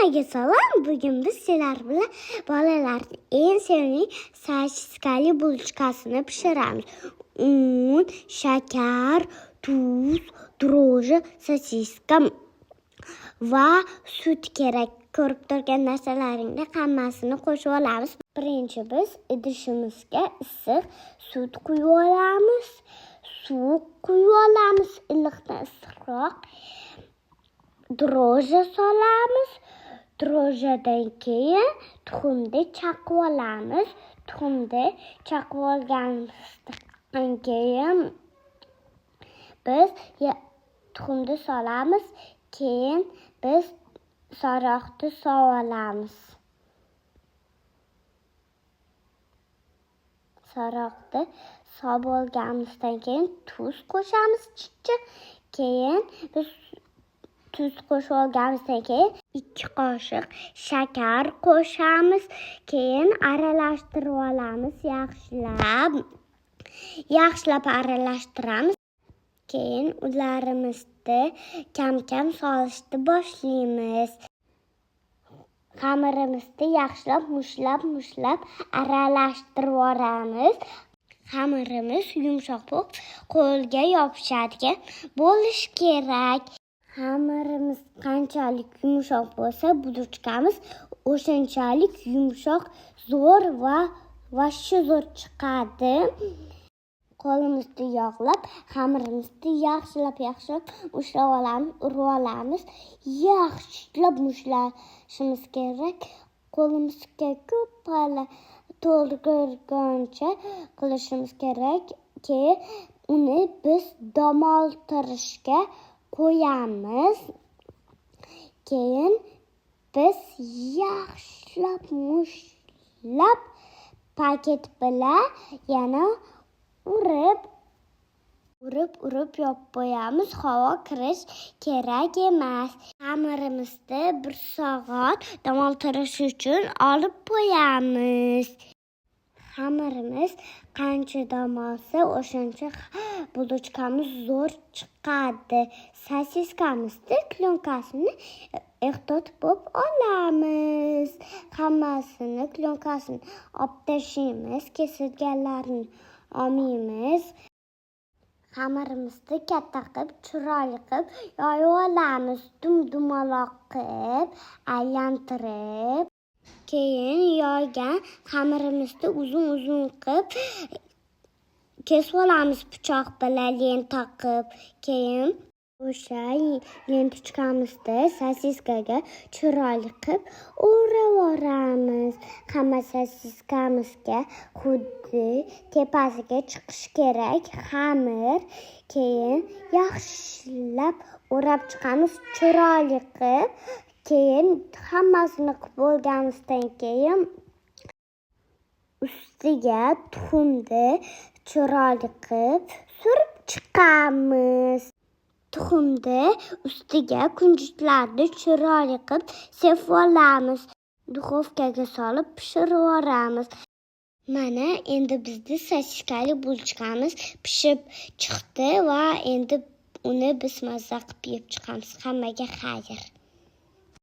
Hammaga salom. Bugun biz sizlar bilan bolalarning eng sevimli sosiskali bulchkasini pishiramiz. Un, shakar, tuz, dro'ji, sosiska va sut kerak. Ko'rib turgan narsalaringni hammasini qo'shib olamiz. Birinchi biz idishimizga issiq sut quyib olamiz. Suv quyib olamiz, iliqdan issiqroq. Dro'ji solamiz. Dro'jidan keyin tuxumni chaqib olamiz. Tuxumni chaqib olganimizdan keyin biz tuxumni solamiz. Keyin biz saroqni solamiz. Saroqni solib olganimizdan keyin tuz qo'shamiz chicha. Keyin biz tuz qo'shib olganimizdan keyin 2 qoshiq shakar qo'shamiz. Keyin aralashtirib olamiz yaxshilab aralashtiramiz. Keyin ularimizni kam-kam solishni boshlaymiz. Xamirimizni yaxshilab mushlab aralashtirib olamiz. Xamirimiz yumshoq bo'lib, qo'lga yopishadigan bo'lishi kerak. Xamirimiz qanchalik yumshoq bo'lsa, bulchkamiz o'shanchalik yumshoq, zo'r va zo'r chiqadi. Qo'limizni yog'lab, xamirimizni yaxshilab ushlab olamiz, urib olamiz. Yaxshilab mushlashimiz kerak. Qo'limizga ko'p to'lgurguncha qilishimiz kerak. Keyin uni biz dam oltirishga qo'yamiz. Keyin biz yaxshilab mushlab paket bilan yana urib yopib qo'yamiz. Havo kirish kerak emas. Xamirimizni 1 soat dam oltirish uchun olib qo'yamiz. Xamirimiz qancha dam olsa, o'shancha bulchkamiz zo'r chiqadi. Sosiskamizni klonkasini ehtiyot bo'lib olamiz. Hammasini klonkasini olib tashlaymiz, kesilganlarini olmaymiz. Xamirimizni katta qilib, chiroyli qilib yoyib olamiz. Dumaloq qilib aylantirib. Keyin yoygan xamirimizni uzun qilib kesib olamiz pichoq bilan lenta qilib. Keyin o'sha lentachkamizni sosiskaga chiroyli qilib o'rab olamiz. Hamma sosiskamizga xuddi tepasiga chiqish kerak xamir. Keyin yaxshilab o'rab chiqamiz chiroyli qilib. Keyin hammasini qilib bo'lganimizdan keyin ustiga tuxumni chiroyli qilib surib chiqamiz. Tuxumni ustiga kunjutlarni chiroyli qilib sepib olamiz. Duxovkaga solib pishirib olamiz. Mana endi bizning sosiskali bulchkamiz pishib chiqdi va endi uni biz mazza qilib yeb chiqamiz. Hammaga xayr.